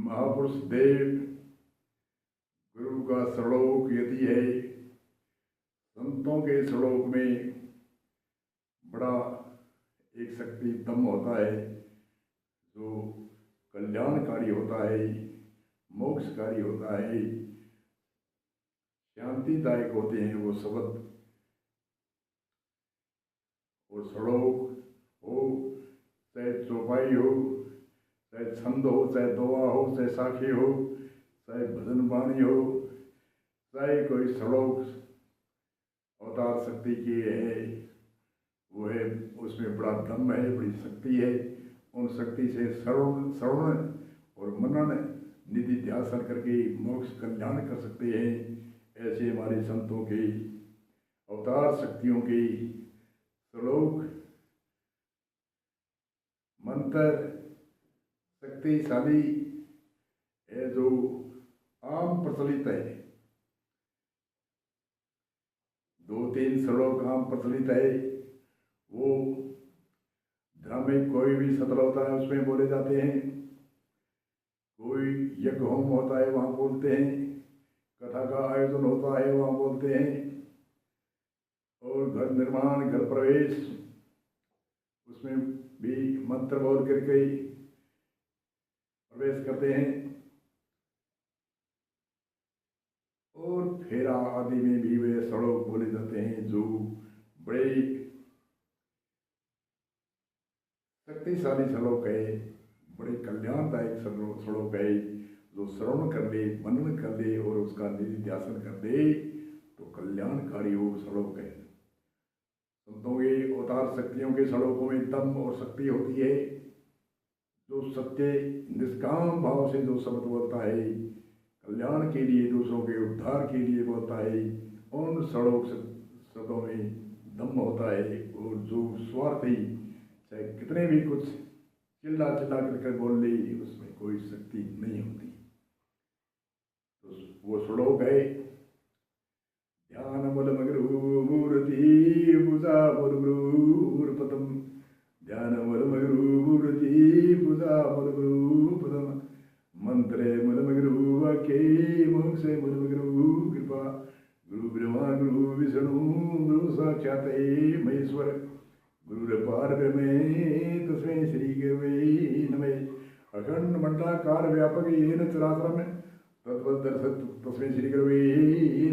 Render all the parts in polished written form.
महापुरुष देव गुरु का श्लोक यदि है, संतों के श्लोक में बड़ा एक शक्ति दम होता है जो कल्याणकारी होता है, मोक्षकारी होता है, शांतिदायक होते हैं वो शब्द और श्लोक हो, चाहे चौपाई हो, चाहे छंद हो, चाहे दोहा हो, चाहे साखी हो, चाहे भजन वाणी हो, चाहे कोई श्लोक अवतार शक्ति की है, वो है उसमें बड़ा दम है, बड़ी शक्ति है। उन शक्ति से श्रवण और मनन निधि ध्यान करके मोक्ष कल्याण कर सकते हैं। ऐसे हमारे संतों के अवतार शक्तियों के श्लोक मंत्र शक्तिशाली है जो आम प्रचलित है। 2-3 श्लोक आम प्रचलित है, वो धर्म में कोई भी सत्र होता है उसमें बोले जाते हैं, कोई यज्ञ होम होता है वहाँ बोलते हैं, कथा का आयोजन होता है वहाँ बोलते हैं, और घर निर्माण घर प्रवेश उसमें भी मंत्र बोल करके प्रवेश करते हैं, और फेरा आदि में भी वे श्लोक बोले जाते हैं जो बड़े शक्तिशाली श्लोक है, बड़े कल्याणदायक श्लोक है। जो श्रवण कर ले, मनन कर ले और उसका निधिध्यासन कर दे तो कल्याणकारी वो श्लोक है। संतों के अवतार शक्तियों के श्लोकों में दम और शक्ति होती है। जो सत्य निष्काम भाव से जो शब्द बोलता है, कल्याण के लिए, दूसरों के उद्धार के लिए बोलता है, उन श्लोक शब्दों में दम होता है। और जो स्वार्थी चाहे कितने भी कुछ चिल्ला कर बोल ले, उसमें कोई शक्ति नहीं होती। तो वो श्लोक है, ध्यान मूल मूर्ति पूजा मूर्पतम, ध्यान मूल मूर्ति पूजा मूर्पतम, मंत्रे मूल वाक्ये मोक्षे मूल कृपा, गुरु ब्रह्मा गुरु विष्णु गुरु साक्षात् महेश्वर, गुरुर्पारब्रह्मे तस्मै श्री गुरवे नमः। अखंड मंडलाकार व्यापक येन चराचरम तद्वदर्शत तस्मै श्री गुरवे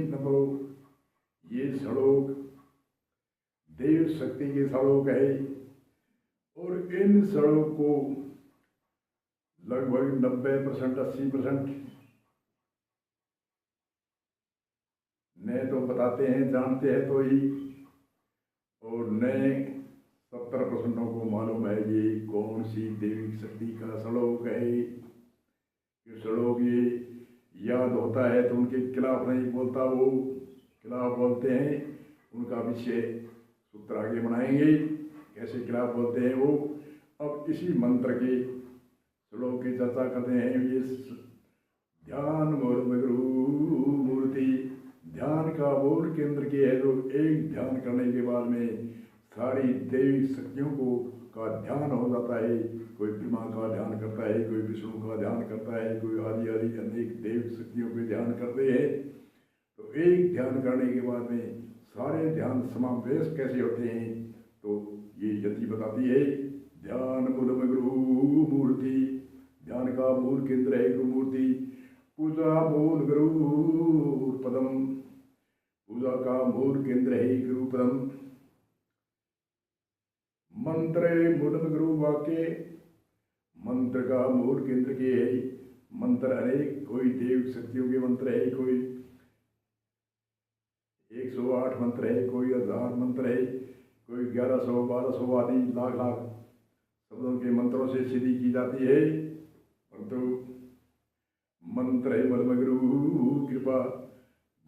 नमः। ये श्लोक देव शक्ति के श्लोक है, और इन श्लोक को लगभग 90% 80% नए तो बताते हैं, जानते हैं तो ही, और नए 70% को मालूम है ये कौन सी देवी शक्ति का श्लोक है। ये श्लोक ये याद होता है तो उनके खिलाफ नहीं बोलता, वो खिलाफ बोलते हैं, उनका विषय सूत्र आगे बनाएंगे कैसे खिलाफ बोलते हैं वो। अब इसी मंत्र के श्लोक की चर्चा करते हैं। ये ध्यान मूर्ति, ध्यान का मूल केंद्र की है, जो एक ध्यान करने के बाद में सारी देवी शक्तियों को का ध्यान हो जाता है। कोई ब्रह्मा का ध्यान करता है, कोई विष्णु का ध्यान करता है, कोई आदि आदि अनेक देव शक्तियों के ध्यान करते हैं। तो एक ध्यान करने के बाद में सारे ध्यान समावेश कैसे होते हैं, तो ये यति बताती है। ध्यान मूलम गुरु मूर्ति, ध्यान का मूल केंद्र है गुरु मूर्ति, पूजा मूल गुरु पदम, पूजा का मूल केंद्र है गुरु पदम, मंत्रे मूलम गुरु वाक्य, मंत्र का मूल केंद्र के है। मंत्र अनेक, कोई देव शक्तियों के मंत्र है, कोई 108 मंत्र है, कोई 1000 मंत्र है, कोई 1100 1200 आदि लाख लाख शब्दों के मंत्रों से सिद्धि की जाती है। परंतु मंत्र है मलम गुरु कृपा,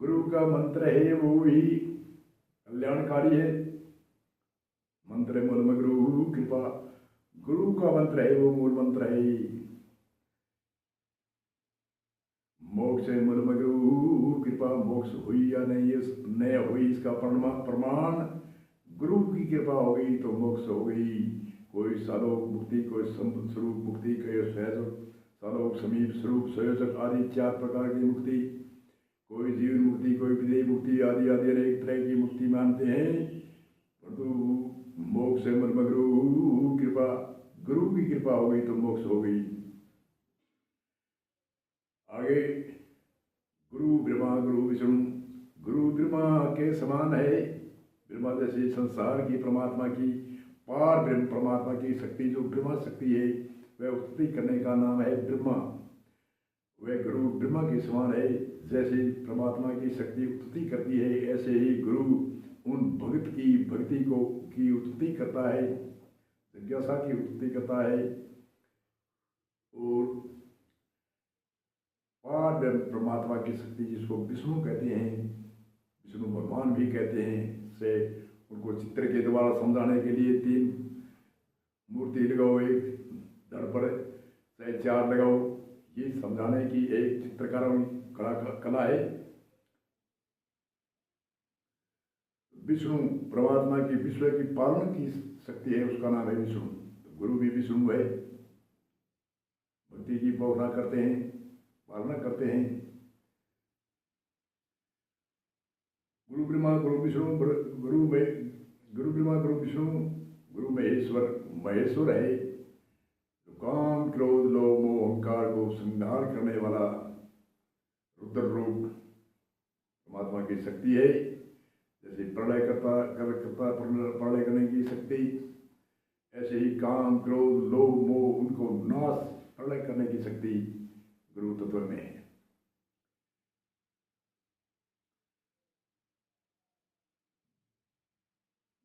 गुरु का मंत्र है वो ही कल्याणकारी है। मंत्र है मलम गुरु कृपा, गुरु का मंत्र है वो मूल मंत्र है। मोक्ष है मलम गुरु कृपा, मोक्ष हुई या नहीं हुई इसका प्रमाण गुरु की कृपा हो गई तो मोक्ष हो गई। कोई सालोक मुक्ति, कोई स्वरूप मुक्ति, कोई सलोक, समीप, स्वरूप, संयोजक आदि 4 प्रकार की मुक्ति, कोई जीवन मुक्ति, कोई विदेही मुक्ति आदि आदि अनेक तरह की मुक्ति मानते हैं। परंतु मोक्ष है मर्म गुरु कृपा, गुरु की कृपा हो गई तो मोक्ष हो गई। आगे गुरु ब्रह्मा गुरु विष्णु, गुरु ब्रह्मा के समान है। ब्रह्मा जैसे संसार की परमात्मा की पार ब्रह्म परमात्मा की शक्ति जो ब्रह्मा शक्ति है वह उत्पत्ति करने का नाम है ब्रह्मा। वह गुरु ब्रह्मा के समान है। जैसे परमात्मा की शक्ति उत्पत्ति करती है ऐसे ही गुरु उन भगत की भक्ति को की उत्पत्ति करता है, जिज्ञासा की उत्पत्ति करता है। और पार ब्रह्म परमात्मा की शक्ति जिसको विष्णु कहते हैं, विष्णु भगवान भी कहते हैं, से उनको चित्र के द्वारा समझाने के लिए 3 मूर्ति लगाओ, एक धड़ पर चाहे 4 लगाओ, ये समझाने की एक चित्रकारों कला है। विष्णु परमात्मा की विश्व की पालन की शक्ति है, उसका नाम है विष्णु। तो गुरु भी विष्णु है, भक्ति की भावना करते हैं, पालना करते हैं। गुरु ब्रह्मा गुरु विष्णु, गुरु ब्रह्मा गुरु विष्णु, गुरु महेश्वर है, जो काम क्रोध लोभ मोह अहंकार को संहार करने वाला रुद्र रूप परमात्मा की शक्ति है। जैसे प्रलय प्रलय करने की शक्ति, ऐसे ही काम क्रोध लोभ मोह उनको नाश प्रलय करने की शक्ति गुरु तत्व में है।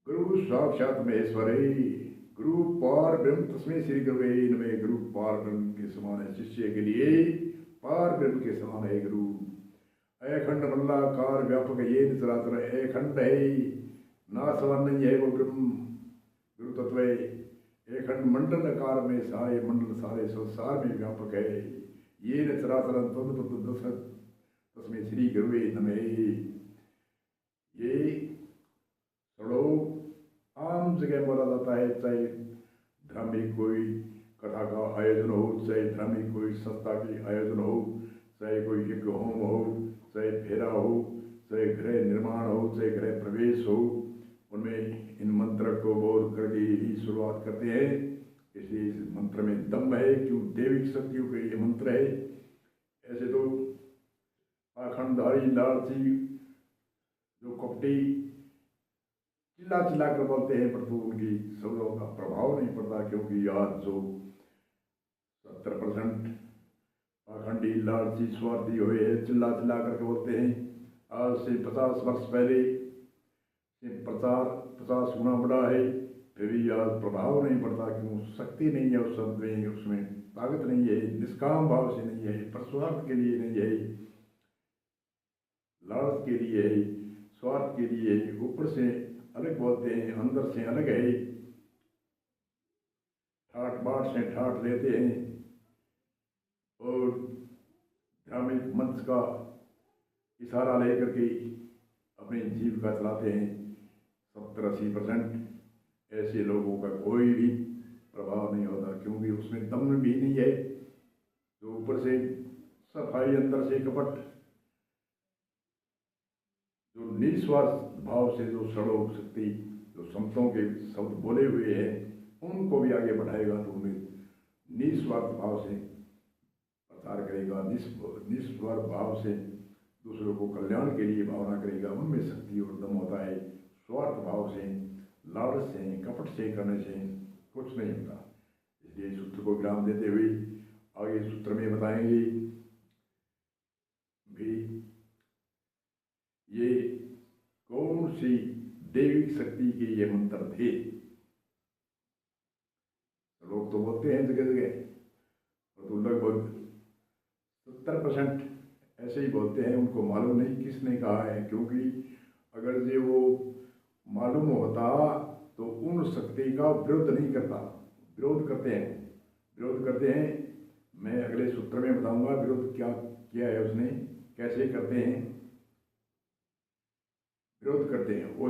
गुरु साक्षात महेश्वर है, गुरु पार ब्रह्म तस्मै श्री गुरुवे नमः। गुरु पार ब्रह्म के समान है, शिष्य के लिए पार ब्रह्म के समान है गुरु। अखंड मल्लाकार व्यापक ये चराचर अखंड है, नाशवान नहीं है वो ब्रह्म गुरु तत्व है। अखंड मंडल आकार में सारे मंडल सारे संसार में व्यापक है। ये चराचर तस्मै श्री गुरुवे नमः। ये श्लोक आम जगह बोला जाता है, चाहे धार्मिक कोई कथा का आयोजन हो, चाहे धार्मिक कोई संस्था की आयोजन हो, चाहे कोई यज्ञ होम हो, चाहे फेरा हो, चाहे गृह निर्माण हो, चाहे गृह प्रवेश हो, उनमें इन मंत्र को बोल करके ही शुरुआत करते हैं। इसलिए इस मंत्र में दम है, क्यों दैविक शक्तियों के ये मंत्र है। ऐसे तो पाखंडधारी लालची जो कपटी चिल्ला चिल्ला कर बोलते हैं, परंतु उनकी शब्दों का प्रभाव नहीं पड़ता, क्योंकि आज जो 70% पाखंडी लालची स्वार्थी हुए हैं, चिल्ला चिल्ला करके बोलते हैं। आज से 50 वर्ष पहले से प्रचार 50 गुना बड़ा है, फिर भी आज प्रभाव नहीं पड़ता, क्यों शक्ति नहीं है उस शब्द में, उसमें ताकत नहीं है, निष्काम भाव से नहीं है, परस्वार्थ के लिए नहीं है, लालच के लिए है, स्वार्थ के लिए है। ऊपर से अलग बोलते हैं, अंदर से अलग है, ठाट बाट से ठाट लेते हैं और धार्मिक मंच का इशारा लेकर के अपनी जीविका चलाते हैं। 70-80% ऐसे लोगों का कोई भी प्रभाव नहीं होता, क्योंकि उसमें दम भी नहीं है। तो ऊपर से सफाई, अंदर से कपट, जो निस्वार्थ भाव से जो सड़ों शक्ति जो संतों के शब्द बोले हुए हैं उनको भी आगे बढ़ाएगा, तो उन्हें निस्वार्थ भाव से प्रचार करेगा, निस्वार्थ भाव से दूसरों को कल्याण के लिए भावना करेगा, उनमें शक्ति और दम होता है। स्वार्थ भाव से, लालच से, कपट से करने से कुछ नहीं होता। इसलिए सूत्र को विराम देते हुए आगे सूत्र में बताएंगे भी ये कौन सी दैविक शक्ति के ये मंत्र थे। लोग तो बोलते हैं जगह जगह, तो लगभग 70% ऐसे ही बोलते हैं, उनको मालूम नहीं किसने कहा है। क्योंकि अगर ये वो मालूम होता तो उन शक्ति का विरोध नहीं करता, विरोध करते हैं। मैं अगले सूत्र में बताऊंगा विरोध क्या किया है उसने, कैसे करते हैं, विरोध करते हैं। वो